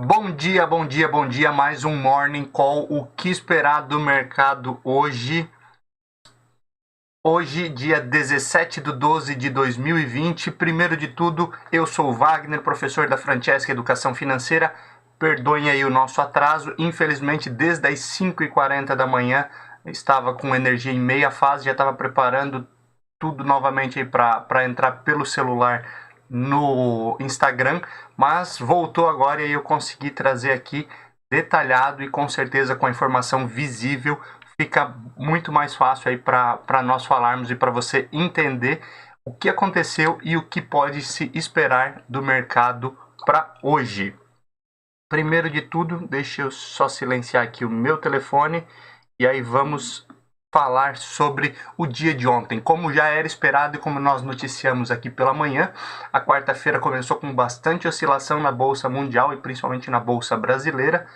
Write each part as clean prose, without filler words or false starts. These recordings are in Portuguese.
Bom dia, bom dia, bom dia. Mais um Morning Call. O que esperar do mercado hoje? Hoje, dia 17 de 12 de 2020. Primeiro de tudo, eu sou o Wagner, professor da Francesca Educação Financeira. Perdoem aí o nosso atraso. Infelizmente, desde as 5h40 da manhã, estava com energia em meia fase, já estava preparando tudo novamente aí para entrar pelo celular no Instagram, mas voltou agora e aí eu consegui trazer aqui detalhado e com certeza com a informação visível fica muito mais fácil aí para nós falarmos e para você entender o que aconteceu e o que pode se esperar do mercado para hoje. Primeiro de tudo, deixa eu só silenciar aqui o meu telefone e aí vamos falar sobre o dia de ontem. Como já era esperado e como nós noticiamos aqui pela manhã, a quarta-feira começou com bastante oscilação na Bolsa Mundial e principalmente na Bolsa Brasileira,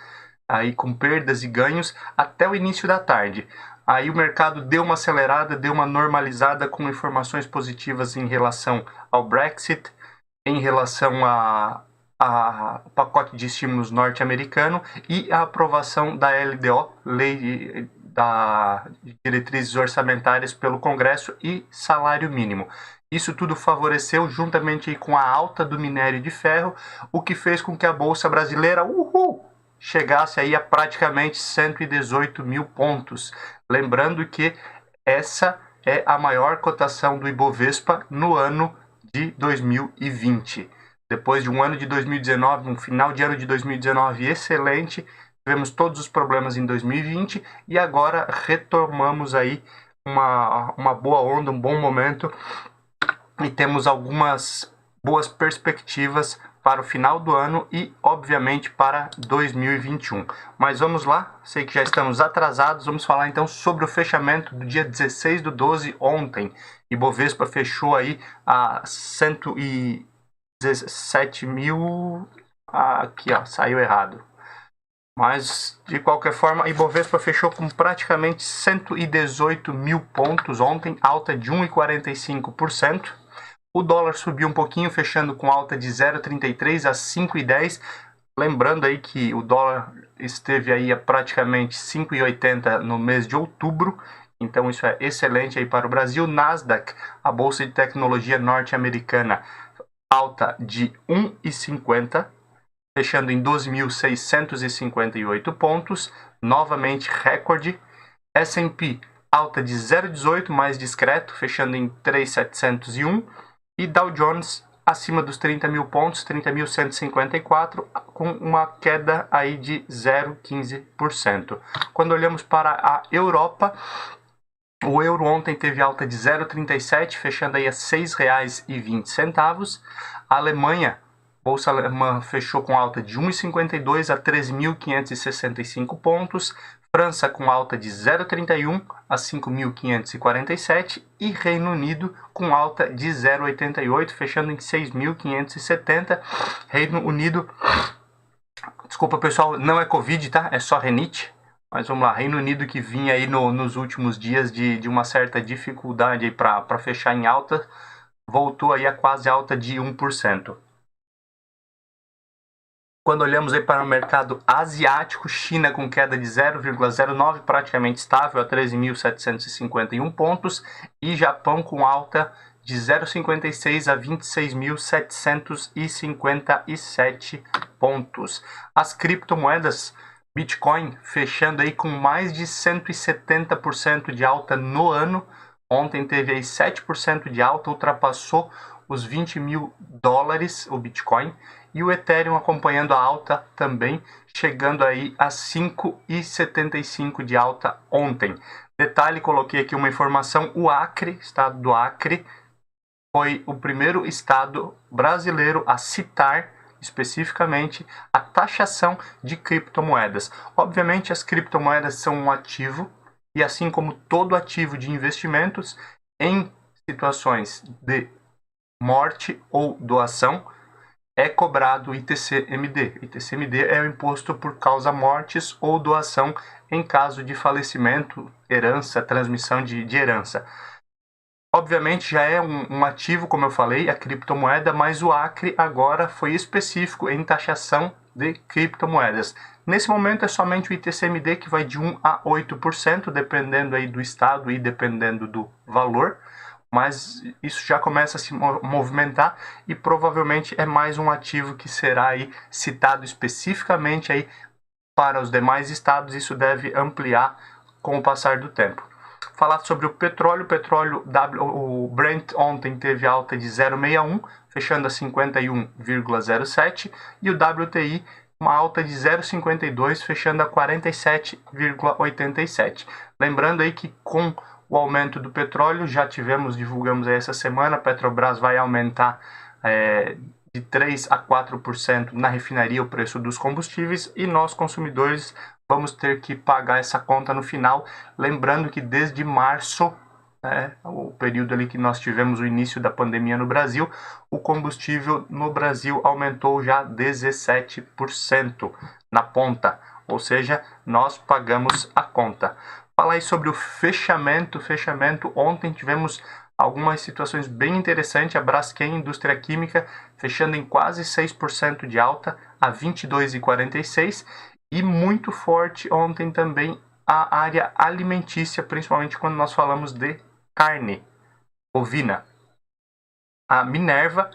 aí com perdas e ganhos até o início da tarde. Aí o mercado deu uma acelerada, deu uma normalizada com informações positivas em relação ao Brexit, em relação a pacote de estímulos norte-americano e a aprovação da LDO, Lei da Diretrizes Orçamentárias pelo Congresso e salário mínimo. Isso tudo favoreceu, juntamente com a alta do minério de ferro, o que fez com que a Bolsa Brasileira chegasse aí a praticamente 118 mil pontos. Lembrando que essa é a maior cotação do Ibovespa no ano de 2020. Depois de um ano de 2019, um final de ano de 2019 excelente, tivemos todos os problemas em 2020 e agora retomamos aí uma boa onda, um bom momento e temos algumas boas perspectivas para o final do ano e, obviamente, para 2021. Mas vamos lá, sei que já estamos atrasados, vamos falar então sobre o fechamento do dia 16 do 12 ontem. Ibovespa fechou aí a 117 mil... Aqui, ó, saiu errado. Mas, de qualquer forma, Ibovespa fechou com praticamente 118 mil pontos ontem, alta de 1,45%. O dólar subiu um pouquinho, fechando com alta de 0,33 a 5,10. Lembrando aí que o dólar esteve aí a praticamente 5,80 no mês de outubro. Então isso é excelente aí para o Brasil. Nasdaq, a bolsa de tecnologia norte-americana, alta de 1,50, fechando em 12.658 pontos, novamente recorde. S&P, alta de 0,18, mais discreto, fechando em 3.701. E Dow Jones acima dos 30 mil pontos, 30.154, com uma queda aí de 0,15%. Quando olhamos para a Europa, o euro ontem teve alta de 0,37, fechando aí a R$ 6,20. A Alemanha, bolsa alemã, fechou com alta de 1,52 a 13.565 pontos. França com alta de 0,31 a 5.547 e Reino Unido com alta de 0,88, fechando em 6.570. Reino Unido, desculpa pessoal, não é Covid, tá? É só renite. Mas vamos lá, Reino Unido que vinha aí nos últimos dias de uma certa dificuldade para fechar em alta, voltou aí a quase alta de 1%. Quando olhamos aí para o mercado asiático, China com queda de 0,09, praticamente estável a 13.751 pontos, e Japão com alta de 0,56 a 26.757 pontos. As criptomoedas, Bitcoin fechando aí com mais de 170% de alta no ano. Ontem teve aí 7% de alta, ultrapassou os 20 mil dólares o Bitcoin. E o Ethereum acompanhando a alta também, chegando aí a 5,75 de alta ontem. Detalhe, coloquei aqui uma informação, o Acre, estado do Acre, foi o primeiro estado brasileiro a citar especificamente a taxação de criptomoedas. Obviamente as criptomoedas são um ativo e assim como todo ativo de investimentos, em situações de morte ou doação, é cobrado o ITCMD. ITCMD é o imposto por causa mortes ou doação em caso de falecimento, herança, transmissão de herança. Obviamente já é um ativo, como eu falei, a criptomoeda, mas o Acre agora foi específico em taxação de criptomoedas. Nesse momento é somente o ITCMD que vai de 1 a 8%, dependendo aí do estado e dependendo do valor, mas isso já começa a se movimentar e provavelmente é mais um ativo que será aí citado especificamente aí para os demais estados. Isso deve ampliar com o passar do tempo. Falar sobre o petróleo, o Brent ontem teve alta de 0,61, fechando a 51,07, e o WTI uma alta de 0,52, fechando a 47,87. Lembrando aí que com o aumento do petróleo, divulgamos aí essa semana, a Petrobras vai aumentar de 3 a 4% na refinaria o preço dos combustíveis, e nós consumidores vamos ter que pagar essa conta no final. Lembrando que desde março, o período ali que nós tivemos o início da pandemia no Brasil, o combustível no Brasil aumentou já 17% na ponta, ou seja, nós pagamos a conta. Falar aí sobre o fechamento, ontem tivemos algumas situações bem interessantes. A Braskem, indústria química, fechando em quase 6% de alta, a 22,46, e muito forte ontem também a área alimentícia, principalmente quando nós falamos de carne bovina. A Minerva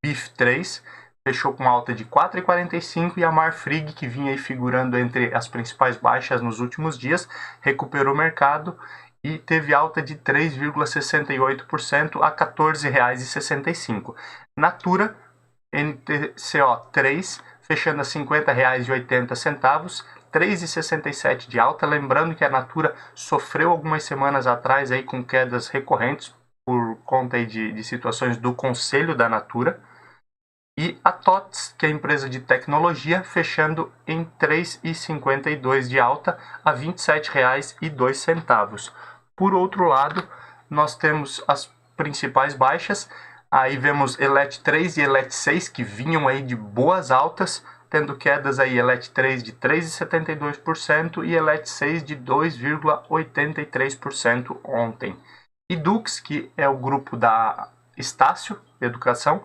Beef 3 fechou com alta de 4,45, e a Marfrig, que vinha aí figurando entre as principais baixas nos últimos dias, recuperou o mercado e teve alta de 3,68% a R$ 14,65. Natura NTCO 3 fechando a R$ 50,80, 3,67 de alta. Lembrando que a Natura sofreu algumas semanas atrás aí com quedas recorrentes por conta aí de situações do conselho da Natura. E a TOTS, que é a empresa de tecnologia, fechando em 3,52 de alta a R$ 27,02. Por outro lado, nós temos as principais baixas. Aí vemos Elet 3 e Elet 6, que vinham aí de boas altas, tendo quedas aí Elet 3 de 3,72% e Elet 6 de 2,83% ontem. E Dux, que é o grupo da Estácio Educação,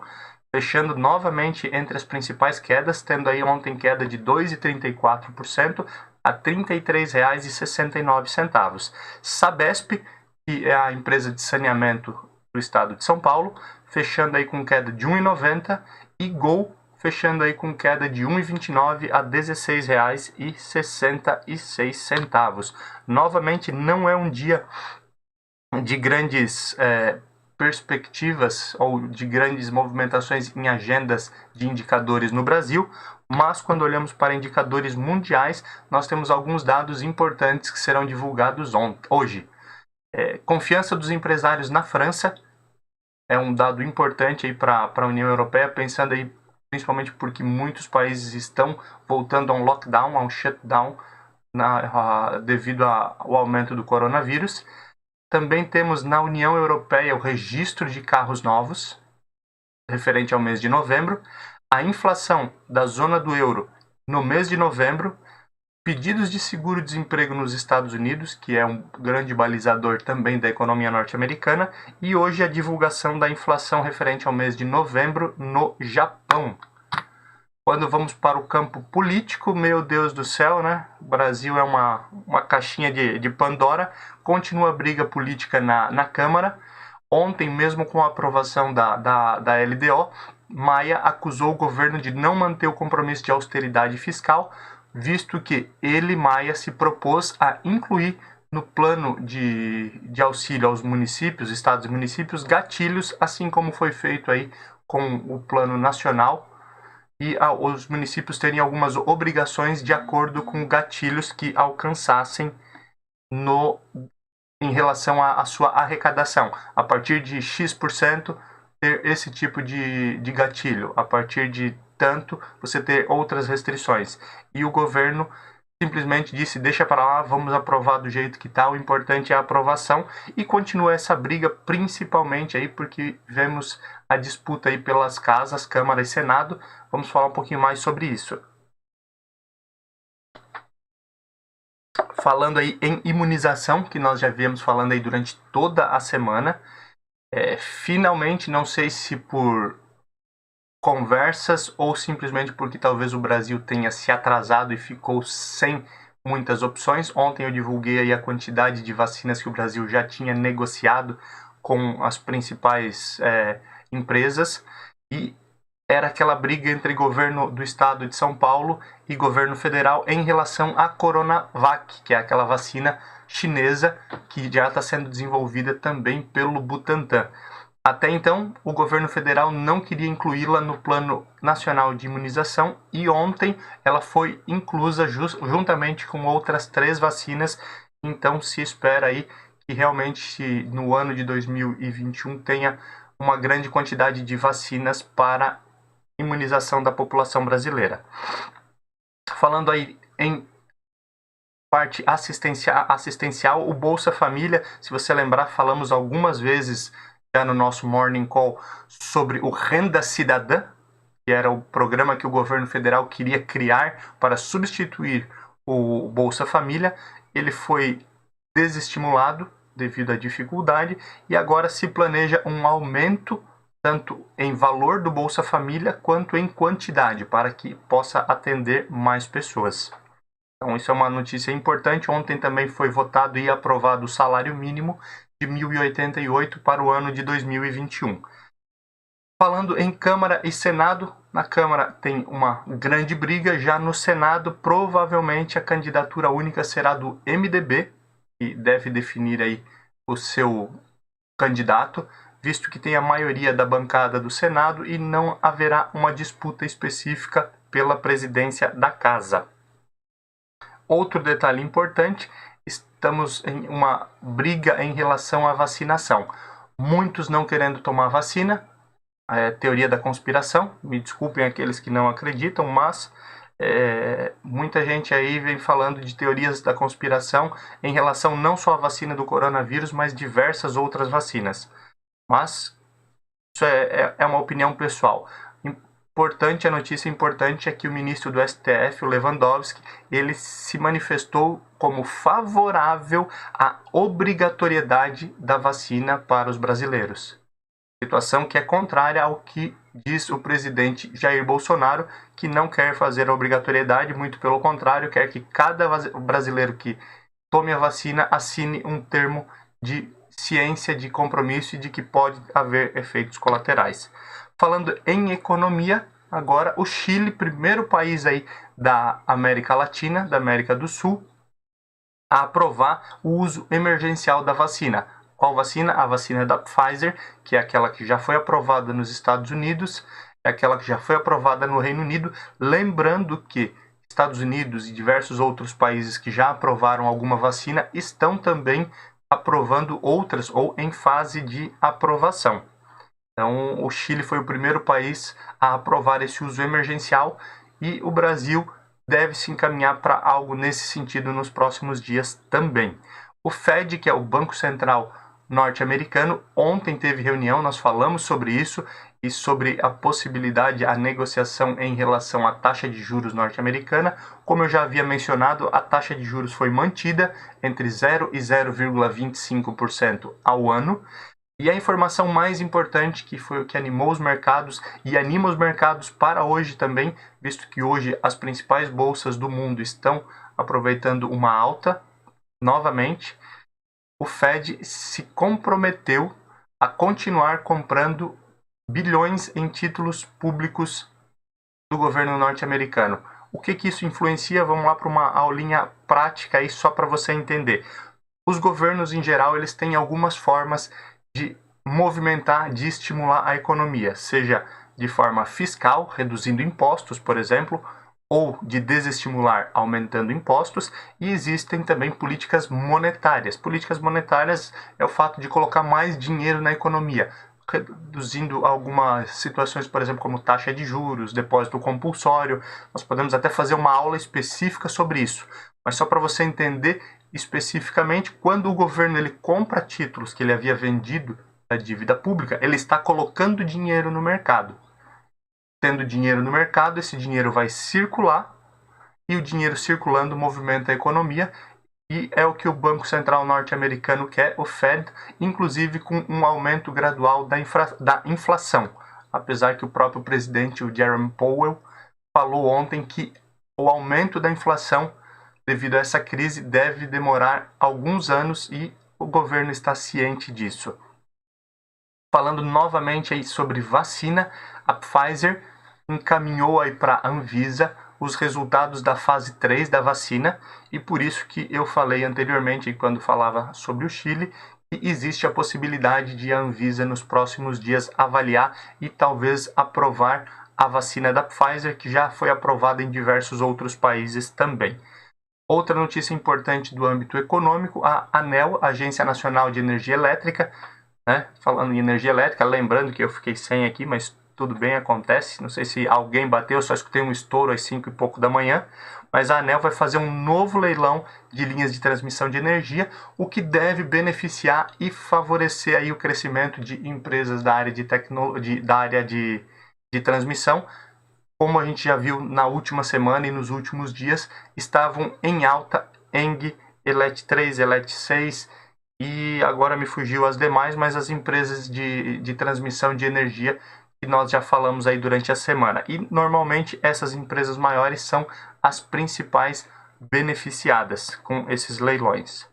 fechando novamente entre as principais quedas, tendo aí ontem queda de 2,34% a R$ 33,69. Sabesp, que é a empresa de saneamento do estado de São Paulo, fechando aí com queda de 1,90, e Gol fechando aí com queda de 1,29 a R$ 16,66. Novamente, não é um dia de grandes perspectivas ou de grandes movimentações em agendas de indicadores no Brasil, mas quando olhamos para indicadores mundiais, nós temos alguns dados importantes que serão divulgados hoje. Confiança dos empresários na França é um dado importante aí para a União Europeia, pensando aí principalmente porque muitos países estão voltando a um lockdown, a um shutdown, devido ao aumento do coronavírus. Também temos na União Europeia o registro de carros novos, referente ao mês de novembro, a inflação da zona do euro no mês de novembro, pedidos de seguro-desemprego nos Estados Unidos, que é um grande balizador também da economia norte-americana, e hoje a divulgação da inflação referente ao mês de novembro no Japão. Quando vamos para o campo político, meu Deus do céu, né? O Brasil é uma caixinha de Pandora, continua a briga política na Câmara. Ontem, mesmo com a aprovação da LDO, Maia acusou o governo de não manter o compromisso de austeridade fiscal, visto que ele, Maia, se propôs a incluir no plano de auxílio aos municípios, estados e municípios, gatilhos, assim como foi feito aí com o plano nacional, e os municípios terem algumas obrigações de acordo com gatilhos que alcançassem em relação à sua arrecadação. A partir de X% ter esse tipo de gatilho, a partir de tanto você ter outras restrições. E o governo simplesmente disse, deixa para lá, vamos aprovar do jeito que está, o importante é a aprovação, e continua essa briga principalmente aí porque vemos a disputa aí pelas casas, Câmara e Senado. Vamos falar um pouquinho mais sobre isso. Falando aí em imunização, que nós já viemos falando aí durante toda a semana, finalmente, não sei se por conversas ou simplesmente porque talvez o Brasil tenha se atrasado e ficou sem muitas opções. Ontem eu divulguei aí a quantidade de vacinas que o Brasil já tinha negociado com as principais empresas, e era aquela briga entre governo do estado de São Paulo e governo federal em relação à Coronavac, que é aquela vacina chinesa que já está sendo desenvolvida também pelo Butantan. Até então, o governo federal não queria incluí-la no Plano Nacional de Imunização, e ontem ela foi inclusa juntamente com outras 3 vacinas. Então se espera aí que realmente no ano de 2021 tenha uma grande quantidade de vacinas para imunização da população brasileira. Falando aí em parte assistencial, o Bolsa Família, se você lembrar, falamos algumas vezes já no nosso Morning Call sobre o Renda Cidadã, que era o programa que o governo federal queria criar para substituir o Bolsa Família. Ele foi desestimulado devido à dificuldade, e agora se planeja um aumento tanto em valor do Bolsa Família quanto em quantidade, para que possa atender mais pessoas. Então isso é uma notícia importante. Ontem também foi votado e aprovado o salário mínimo de R$ 1.088 para o ano de 2021. Falando em Câmara e Senado, na Câmara tem uma grande briga, já no Senado provavelmente a candidatura única será do MDB, que deve definir aí o seu candidato, visto que tem a maioria da bancada do Senado e não haverá uma disputa específica pela presidência da Casa. Outro detalhe importante, estamos em uma briga em relação à vacinação. Muitos não querendo tomar vacina, teoria da conspiração, me desculpem aqueles que não acreditam, mas muita gente aí vem falando de teorias da conspiração em relação não só à vacina do coronavírus, mas diversas outras vacinas. Mas isso é uma opinião pessoal. A notícia importante é que o ministro do STF, o Lewandowski, ele se manifestou como favorável à obrigatoriedade da vacina para os brasileiros. Situação que é contrária ao que diz o presidente Jair Bolsonaro, que não quer fazer a obrigatoriedade, muito pelo contrário, quer que cada brasileiro que tome a vacina assine um termo de ciência, de compromisso e de que pode haver efeitos colaterais. Falando em economia, agora o Chile, primeiro país aí da América Latina, da América do Sul, a aprovar o uso emergencial da vacina. Qual vacina? A vacina da Pfizer, que é aquela que já foi aprovada nos Estados Unidos, é aquela que já foi aprovada no Reino Unido. Lembrando que Estados Unidos e diversos outros países que já aprovaram alguma vacina estão também aprovando outras ou em fase de aprovação. Então, o Chile foi o primeiro país a aprovar esse uso emergencial, e o Brasil deve se encaminhar para algo nesse sentido nos próximos dias também. O Fed, que é o Banco Central norte-americano, ontem teve reunião, nós falamos sobre isso e sobre a possibilidade, a negociação em relação à taxa de juros norte-americana. Como eu já havia mencionado, a taxa de juros foi mantida entre 0 e 0,25% ao ano. E a informação mais importante, que foi o que animou os mercados e anima os mercados para hoje também, visto que hoje as principais bolsas do mundo estão aproveitando uma alta novamente, o Fed se comprometeu a continuar comprando bilhões em títulos públicos do governo norte-americano. O que isso influencia? Vamos lá para uma aulinha prática aí só para você entender. Os governos em geral, eles têm algumas formas de movimentar, de estimular a economia, seja de forma fiscal, reduzindo impostos, por exemplo, ou de desestimular, aumentando impostos, e existem também políticas monetárias. Políticas monetárias é o fato de colocar mais dinheiro na economia, reduzindo algumas situações, por exemplo, como taxa de juros, depósito compulsório. Nós podemos até fazer uma aula específica sobre isso, mas só para você entender especificamente, quando o governo ele compra títulos que ele havia vendido da dívida pública, ele está colocando dinheiro no mercado. Tendo dinheiro no mercado, esse dinheiro vai circular, e o dinheiro circulando movimenta a economia, e é o que o Banco Central norte-americano quer, o Fed, inclusive com um aumento gradual da inflação. apesar que o próprio presidente, o Jerome Powell, falou ontem que o aumento da inflação devido a essa crise deve demorar alguns anos e o governo está ciente disso. Falando novamente aí sobre vacina, a Pfizer encaminhou aí para a Anvisa os resultados da fase 3 da vacina e por isso que eu falei anteriormente, quando falava sobre o Chile, que existe a possibilidade de a Anvisa nos próximos dias avaliar e talvez aprovar a vacina da Pfizer, que já foi aprovada em diversos outros países também. Outra notícia importante do âmbito econômico, a ANEEL, Agência Nacional de Energia Elétrica, né? Falando em energia elétrica, lembrando que eu fiquei sem aqui, mas tudo bem, acontece. Não sei se alguém bateu, só escutei um estouro às 5 e pouco da manhã. Mas a ANEEL vai fazer um novo leilão de linhas de transmissão de energia, o que deve beneficiar e favorecer aí o crescimento de empresas da área de tecnologia, da área de transmissão. Como a gente já viu na última semana e nos últimos dias, estavam em alta ENGIE, ELET 3, ELET 6 e agora me fugiu as demais, mas as empresas de transmissão de energia que nós já falamos aí durante a semana. E normalmente essas empresas maiores são as principais beneficiadas com esses leilões.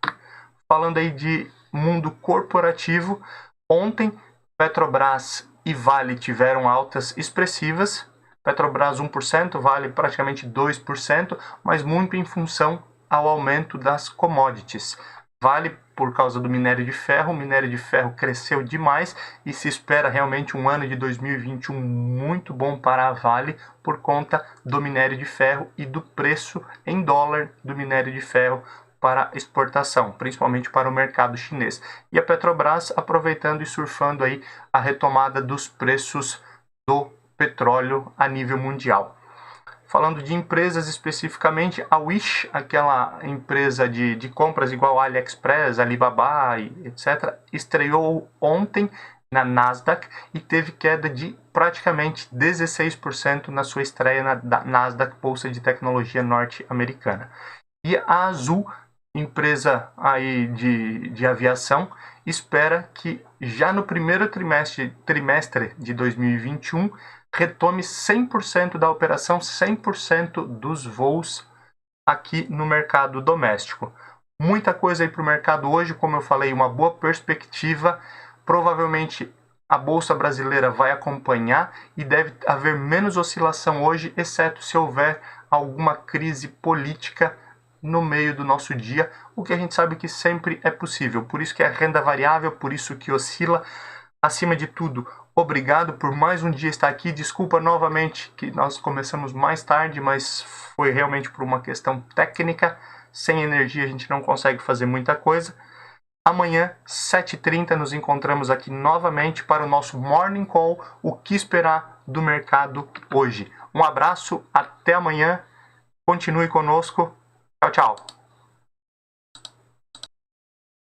Falando aí de mundo corporativo, ontem Petrobras e Vale tiveram altas expressivas. Petrobras 1%, Vale praticamente 2%, mas muito em função ao aumento das commodities. Vale por causa do minério de ferro, o minério de ferro cresceu demais e se espera realmente um ano de 2021 muito bom para a Vale por conta do minério de ferro e do preço em dólar do minério de ferro para exportação, principalmente para o mercado chinês. E a Petrobras aproveitando e surfando aí a retomada dos preços do petróleo a nível mundial. Falando de empresas especificamente, a Wish, aquela empresa de compras igual a AliExpress, Alibaba, etc., estreou ontem na Nasdaq e teve queda de praticamente 16% na sua estreia na Nasdaq, bolsa de tecnologia norte-americana. E a Azul, empresa aí de aviação, espera que já no primeiro trimestre de 2021 retome 100% da operação, 100% dos voos aqui no mercado doméstico. Muita coisa aí para o mercado hoje, como eu falei, uma boa perspectiva. Provavelmente a Bolsa Brasileira vai acompanhar e deve haver menos oscilação hoje, exceto se houver alguma crise política no meio do nosso dia, o que a gente sabe que sempre é possível. Por isso que é renda variável, por isso que oscila. Acima de tudo, obrigado por mais um dia estar aqui. Desculpa novamente que nós começamos mais tarde, mas foi realmente por uma questão técnica. Sem energia a gente não consegue fazer muita coisa. Amanhã, 7h30, nos encontramos aqui novamente para o nosso Morning Call, o que esperar do mercado hoje. Um abraço, até amanhã, continue conosco. Tchau, tchau.